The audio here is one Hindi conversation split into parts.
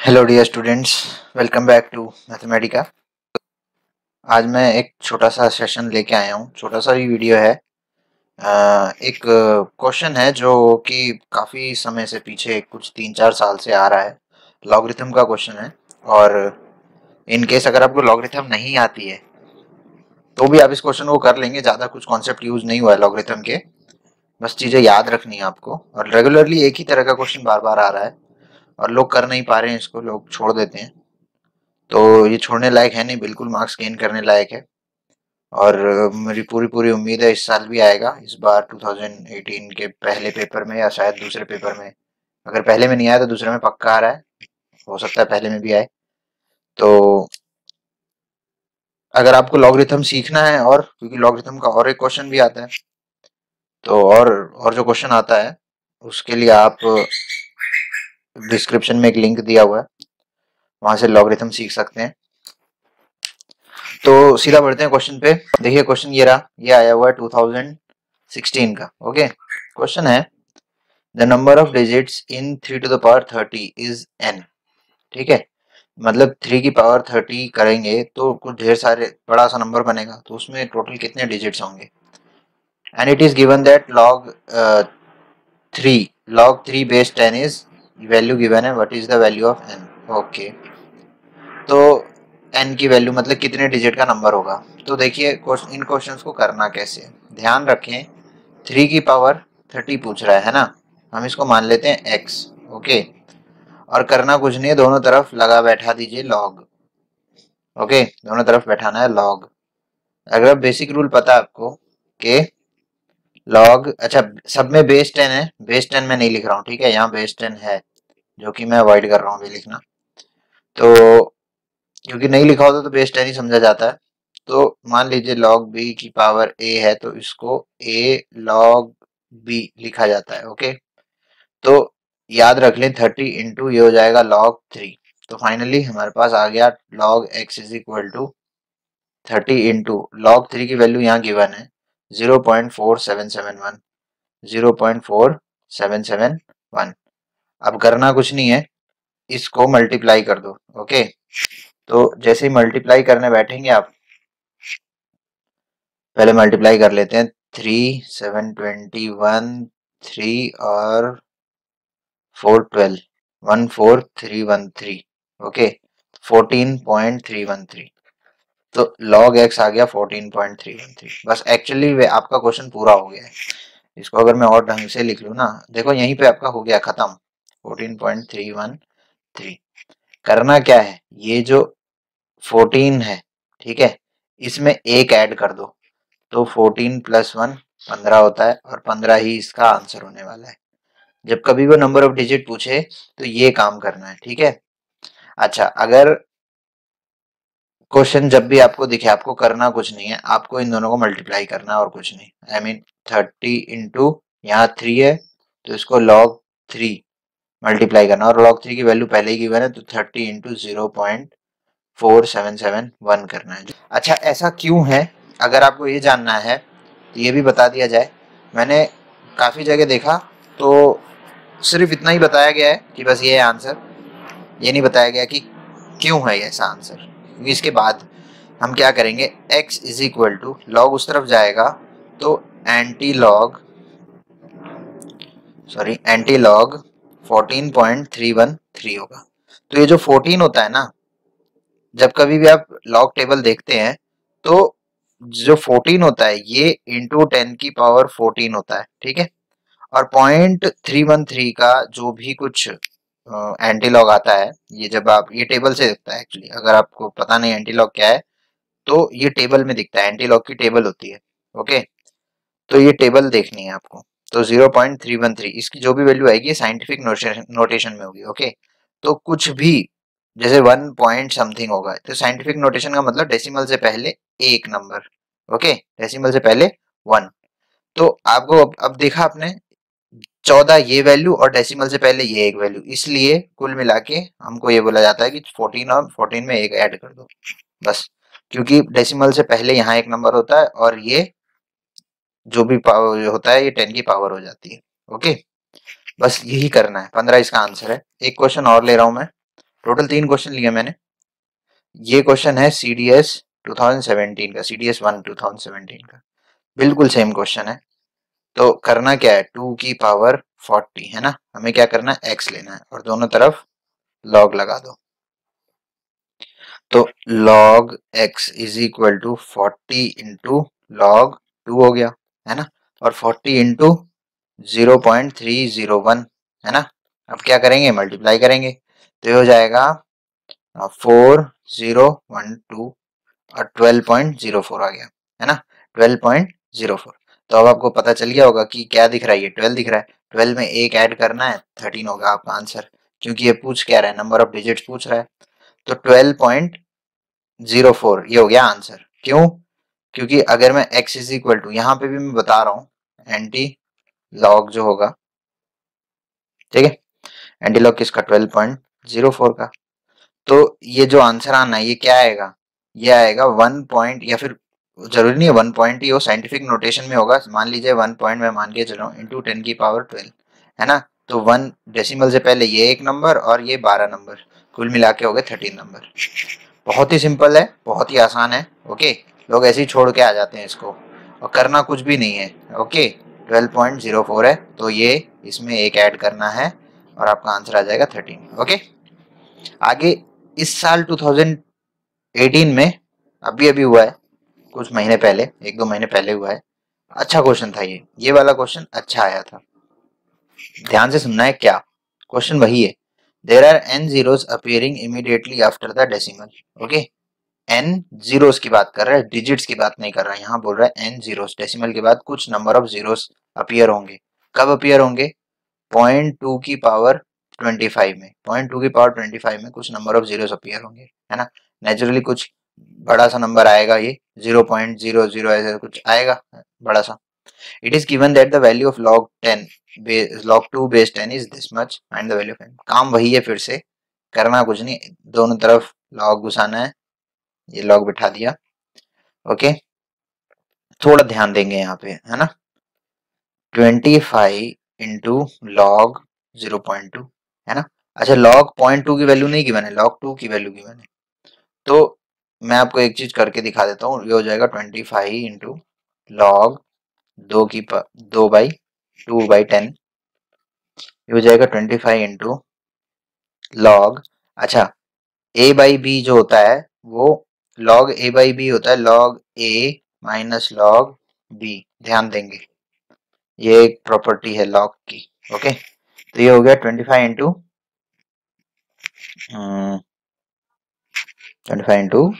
Hello dear students, welcome back to Mathematica. आज मैं एक छोटा सा सेशन लेके आया हूँ। छोटा सा ही वीडियो है। एक क्वेश्चन है जो कि काफ़ी समय से पीछे कुछ 3-4 साल से आ रहा है। लॉगरिथम का क्वेश्चन है। और इन केस अगर आपको लॉगरिथम नहीं आती है तो भी आप इस क्वेश्चन को कर लेंगे। ज़्यादा कुछ कॉन्सेप्ट यूज नहीं हुआ है लॉगरिथम के, बस चीज़ें याद रखनी है आपको। और रेगुलरली एक ही तरह का क्वेश्चन बार बार आ रहा है और लोग कर नहीं पा रहे हैं इसको, लोग छोड़ देते हैं। तो ये छोड़ने लायक है नहीं, बिल्कुल मार्क्स गेन करने लायक है। और मेरी पूरी पूरी उम्मीद है इस साल भी आएगा, इस बार 2018 के पहले पेपर में या शायद दूसरे पेपर में। अगर पहले में नहीं आया तो दूसरे में पक्का आ रहा है, हो सकता है पहले में भी आए। तो अगर आपको लॉगरिथम सीखना है, और क्योंकि लॉगरिथम का और एक क्वेश्चन भी आता है, तो और जो क्वेश्चन आता है उसके लिए आप डिस्क्रिप्शन में एक लिंक दिया हुआ है, वहां से लॉगरिथम सीख सकते हैं। तो सीधा बढ़ते हैं क्वेश्चन पे। देखिए क्वेश्चन ये रहा, ये आया हुआ है 2016 का। ओके, क्वेश्चन है the number of digits in 3 to the power 30 is n। ठीक है, मतलब 3 की पावर 30 करेंगे तो कुछ ढेर सारे बड़ा सा नंबर बनेगा, तो उसमें टोटल कितने डिजिट्स होंगे। And it is given that log 3 base 10 is value given है, what is the value of n। Okay, तो n की वैल्यू मतलब कितने डिजिट का नंबर होगा। तो देखिए इन क्वेश्चंस को करना कैसे है, ध्यान रखें। 3 की पावर 30 पूछ रहा है ना, हम इसको मान लेते हैं x। ओके, और करना कुछ नहीं है, दोनों तरफ लगा बैठा दीजिए log। ओके, दोनों तरफ बैठाना है log। अगर बेसिक रूल पता है आपको कि log, अच्छा सब में बेस 10 है, बेस 10 में नहीं लिख रहा हूँ, ठीक है, यहाँ बेस 10 है जो कि मैं अवॉइड कर रहा हूँ अभी लिखना। तो क्योंकि नहीं लिखा होता तो बेस 10 ही समझा जाता है। तो मान लीजिए log b की पावर a है, तो इसको a log b लिखा जाता है। ओके, तो याद रख लें 30 इंटू ये हो जाएगा log 3। तो फाइनली हमारे पास आ गया log x is equal to 30 into log 3 की वैल्यू यहाँ गिवन है 0.4771, 0.4771। अब करना कुछ नहीं है, इसको मल्टीप्लाई कर दो। ओके, तो जैसे ही मल्टीप्लाई करने बैठेंगे आप, पहले मल्टीप्लाई कर लेते हैं। 3 721 3 और 412 14313। ओके, 14.313। तो log x आ गया 14.313। बस एक्चुअली वे आपका क्वेश्चन पूरा हो गया है। इसको अगर मैं और ढंग से लिख लूँ ना, देखो यहीं पे आपका हो गया खत्म, 14.313। करना क्या है, ये जो 14 है, ठीक है, इसमें एक ऐड कर दो, तो 14 + 1 15 होता है, और 15 ही इसका आंसर होने वाला है। जब कभी वो नंबर ऑफ डिजिट पूछे तो ये काम करना है, ठीक है। अच्छा, अगर क्वेश्चन जब भी आपको दिखे, आपको करना कुछ नहीं है, आपको इन दोनों को मल्टीप्लाई करना है और कुछ नहीं। आई मीन 30 इंटू यहाँ 3 है, तो इसको log 3 मल्टीप्लाई करना, और log 3 की वैल्यू पहले ही गिवन है, तो 30 इंटू 0.4771 करना है। अच्छा, ऐसा क्यों है, अगर आपको ये जानना है तो ये भी बता दिया जाए। मैंने काफ़ी जगह देखा तो सिर्फ इतना ही बताया गया है कि बस ये है आंसर, ये नहीं बताया गया कि क्यों है ऐसा आंसर। क्योंकि इसके बाद हम क्या करेंगे, x is equal to log उस तरफ जाएगा, तो एंटी लॉग 14.313 होगा। तो ये जो 14 होता है ना, जब कभी भी आप लॉग टेबल देखते हैं तो जो 14 होता है ये इंटू 10 की पावर 14 होता है, ठीक है। और 0.313 का जो भी कुछ एंटी लॉग आता है, ये जब आप ये टेबल से दिखता है एक्चुअली, अगर आपको पता नहीं एंटी लॉग क्या है तो ये टेबल में दिखता है, एंटी लॉग की टेबल होती है। ओके, तो ये टेबल देखनी है आपको। तो 0.313 इसकी जो भी वैल्यू आएगी साइंटिफिक नोटेशन में होगी। ओके, तो कुछ भी जैसे 1 पॉइंट समथिंग होगा, तो साइंटिफिक नोटेशन का मतलब डेसिमल से पहले एक नंबर। ओके, डेसिमल से पहले 1। तो आपको अब देखा आपने 14 ये वैल्यू और डेसिमल से पहले ये एक वैल्यू, इसलिए कुल मिला के हमको ये बोला जाता है कि 14 और 14 में एक ऐड कर दो बस। क्योंकि डेसिमल से पहले यहाँ एक नंबर होता है, और ये जो भी पावर होता है ये 10 की पावर हो जाती है। ओके, बस यही करना है। 15 इसका आंसर है। एक क्वेश्चन और ले रहा हूं मैं, टोटल 3 क्वेश्चन लिए मैंने। ये क्वेश्चन है CDS 2017 का, CDS 1 2017 का, बिल्कुल सेम क्वेश्चन है। तो करना क्या है, 2 की पावर 40 है ना, हमें क्या करना है, x लेना है और दोनों तरफ log लगा दो। तो log x is equal to 40 into log 2 हो गया, है ना, और 40 इंटू 0.301, है ना। अब क्या करेंगे, मल्टीप्लाई करेंगे, तो ये हो जाएगा 4012 और 12.04 आ गया, है ना, 12.04। तो अब आपको पता चल गया होगा कि क्या दिख रहा है, ये 12 दिख रहा है, 12 में एक ऐड करना है, 13 होगा आपका आंसर, क्योंकि ये पूछ क्या रहा है, नंबर ऑफ डिजिट्स पूछ रहा है। तो 12.04 ये हो गया आंसर। क्यों, क्योंकि अगर मैं x इज इक्वल टू, यहाँ पे भी मैं बता रहा हूँ, एंटी लॉग जो होगा, ठीक है, एंटी लॉग किसका, 12.04 का। तो ये जो आंसर आना है ये क्या आएगा, ये आएगा 1 पॉइंट, या फिर जरूरी नहीं है 1 पॉइंट ही हो, साइंटिफिक नोटेशन में होगा, मान लीजिए 1 पॉइंट मैं मान के चल रहा हूँ, इंटू 10 की पावर 12, है ना। तो 1 डेसिमल से पहले ये एक नंबर और ये 12 नंबर, कुल मिला के हो गए 13 नंबर। बहुत ही सिंपल है, बहुत ही आसान है। ओके, लोग ऐसे ही छोड़ के आ जाते हैं इसको, और करना कुछ भी नहीं है। ओके, 12.04 है, तो ये इसमें एक ऐड करना है और आपका आंसर आ जाएगा 13। ओके, आगे इस साल 2018 में अभी अभी हुआ है, कुछ महीने पहले, 1-2 महीने पहले हुआ है, अच्छा क्वेश्चन था ये वाला क्वेश्चन अच्छा आया था। ध्यान से सुनना है, क्या क्वेश्चन वही है, there are n zeros appearing immediately after the decimal। Okay, n zeros की बात कर रहा है, डिजिट्स की बात नहीं कर रहा है, यहाँ बोल रहा है n जीरोस, डेसिमल के बाद कुछ नंबर ऑफ जीरोस अपीयर होंगे। कब अपीयर होंगे, 0.2 की पावर 25 में, 0.2 की पावर 25 में कुछ नंबर ऑफ जीरोस अपीयर होंगे, है ना। नेचुरली कुछ बड़ा सा नंबर आएगा, ये 0.00 ऐसे कुछ आएगा बड़ा सा। It is given that the value of log 10 log 2 base 10 is this much and the value of n। काम वही है, फिर से करना कुछ नहीं, दोनों तरफ log घुसाना है, ये log बिठा दिया। ओके, थोड़ा ध्यान देंगे यहाँ पे, है ना, 25 इंटू log 0.2, है ना। अच्छा, log 0.2 की वैल्यू नहीं गिवन है, log 2 की वैल्यू गिवन है। तो मैं आपको एक चीज करके दिखा देता हूँ, ये हो जाएगा 25 इंटू log 2/2/10, ये हो जाएगा 25 इंटू log, अच्छा a/b जो होता है वो log a/b होता है log a minus log b, ध्यान देंगे, ये एक प्रॉपर्टी है log की। ओके, तो ये हो गया 25 इंटू 25 इंटू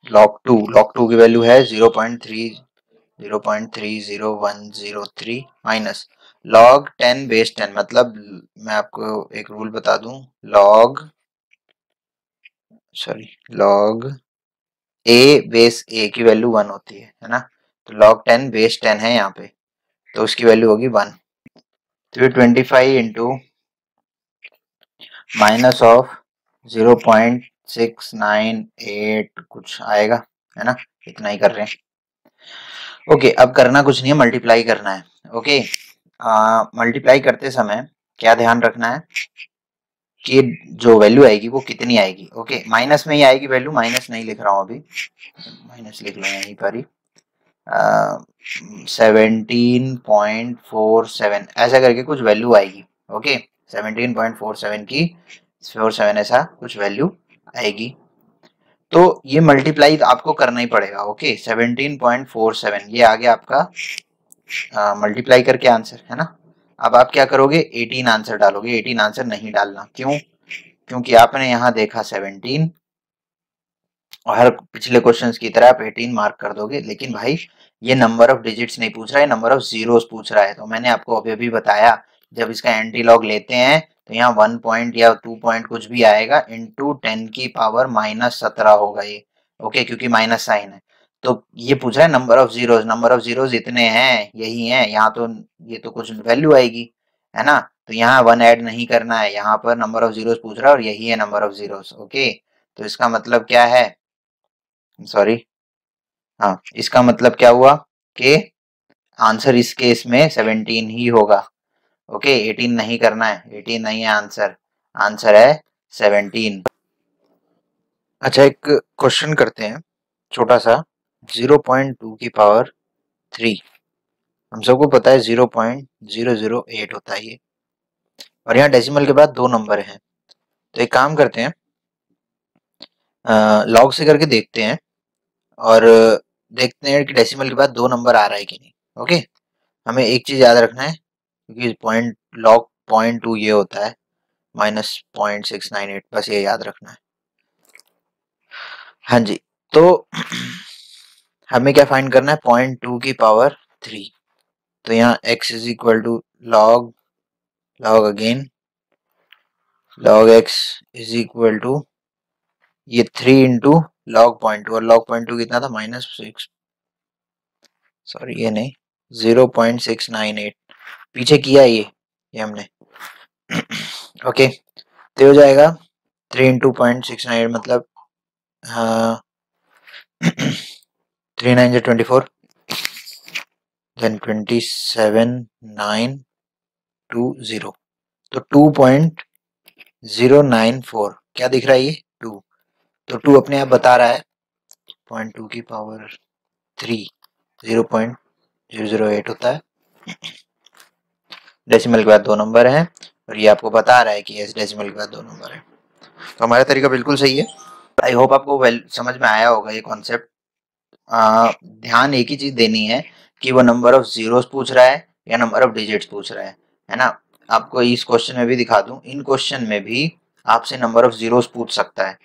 log 2 की वैल्यू है 0.301003 माइनस log 10 बेस 10, मतलब मैं आपको एक रूल बता दूं, log a बेस a की वैल्यू 1 होती है ना, तो log 10 बेस 10 है यहाँ पे, तो उसकी वैल्यू होगी 1। तो ये 25 इंटू माइनस ऑफ 0.698 कुछ आएगा, है ना, इतना ही कर रहे हैं। ओके, अब करना कुछ नहीं है, मल्टीप्लाई करना है। ओके, मल्टीप्लाई करते समय क्या ध्यान रखना है कि जो वैल्यू आएगी वो कितनी आएगी। ओके, माइनस में ही आएगी वैल्यू, माइनस नहीं लिख रहा हूँ अभी, माइनस लिख लो यहीं पर ही, 17.47 ऐसा करके कुछ वैल्यू आएगी। ओके, 17.47 की 47 ऐसा कुछ वैल्यू आएगी, तो ये मल्टीप्लाई आपको करना ही पड़ेगा। ओके, 17.47 ये आ गया आपका मल्टीप्लाई करके आंसर, है ना। अब आप क्या करोगे, 18 आंसर डालोगे, 18 आंसर नहीं डालना, क्यों, क्योंकि आपने यहाँ देखा 17 और हर पिछले क्वेश्चंस की तरह आप 18 मार्क कर दोगे, लेकिन भाई ये नंबर ऑफ डिजिट्स नहीं पूछ रहा है, नंबर ऑफ जीरोस पूछ रहा है। तो मैंने आपको अभी अभी बताया, जब इसका एंटी लॉग लेते हैं तो यहाँ 1 पॉइंट या 2 पॉइंट कुछ भी आएगा, इंटू 10 की पावर -17 होगा ये। ओके, क्योंकि माइनस साइन है, तो ये पूछ रहा है number of zeros, number of zeros इतने हैं, यही है यहाँ, तो ये तो कुछ वैल्यू आएगी, है ना। तो यहाँ 1 ऐड नहीं करना है, यहाँ पर नंबर ऑफ जीरोस पूछ रहा है और यही है नंबर ऑफ जीरोस। ओके, तो इसका मतलब क्या है, सॉरी, हाँ, इसका मतलब क्या हुआ कि आंसर इस केस में 17 ही होगा। ओके, 18 नहीं करना है, 18 नहीं है आंसर, आंसर है 17। अच्छा, एक क्वेश्चन करते हैं छोटा सा। 0.2 की पावर 3, हम सबको पता है 0.008 होता है ये, और यहाँ डेसिमल के बाद 2 नंबर हैं। तो एक काम करते हैं, लॉग से करके देखते हैं और देखते हैं कि डेसिमल के बाद 2 नंबर आ रहा है कि नहीं। ओके, हमें एक चीज याद रखना है, क्योंकि पॉइंट लॉग 0.2 ये होता है -0.698, बस ये याद रखना है। हाँ जी, तो हमें क्या फाइंड करना है, 0.2 की पावर 3। तो यहाँ x is equal to log again log x is equal to ये 3 इंटू लॉग 0.2, और लॉग 0.2 कितना था, -6, सॉरी ये नहीं, 0.698 पीछे किया ये हमने। ओके, तो हो जाएगा 3 इंटू 0.698 मतलब 3 9 24, देन 27920, तो 2.094 क्या दिख रहा है, ये 2। तो 2 अपने आप बता रहा है 0.2 की पावर 3 0.008 होता है। डेसिमल के बाद 2 नंबर हैं, और ये आपको बता रहा है कि इस डेसिमल के बाद 2 नंबर है। तो हमारा तरीका बिल्कुल सही है। आई होप आपको समझ में आया होगा ये कॉन्सेप्ट। ध्यान एक ही चीज देनी है कि वो नंबर ऑफ जीरोस पूछ रहा है या नंबर ऑफ डिजिट्स पूछ रहा है ना। आपको इस क्वेश्चन में भी दिखा दूं, इन क्वेश्चन में भी आपसे नंबर ऑफ जीरोस पूछ सकता है।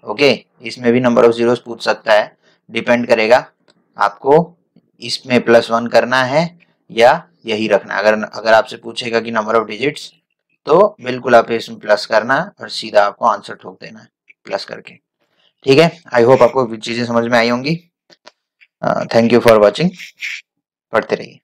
ओके, इसमें भी नंबर ऑफ जीरोस पूछ सकता है, डिपेंड करेगा आपको इसमें +1 करना है या यही रखना है। अगर आपसे पूछेगा कि नंबर ऑफ डिजिट्स, तो बिल्कुल आप इसमें प्लस करना है और सीधा आपको आंसर ठोक देना है प्लस करके। ठीक है, आई होप आपको चीजें समझ में आई होंगी। थैंक यू फॉर वॉचिंग, पढ़ते रहिए।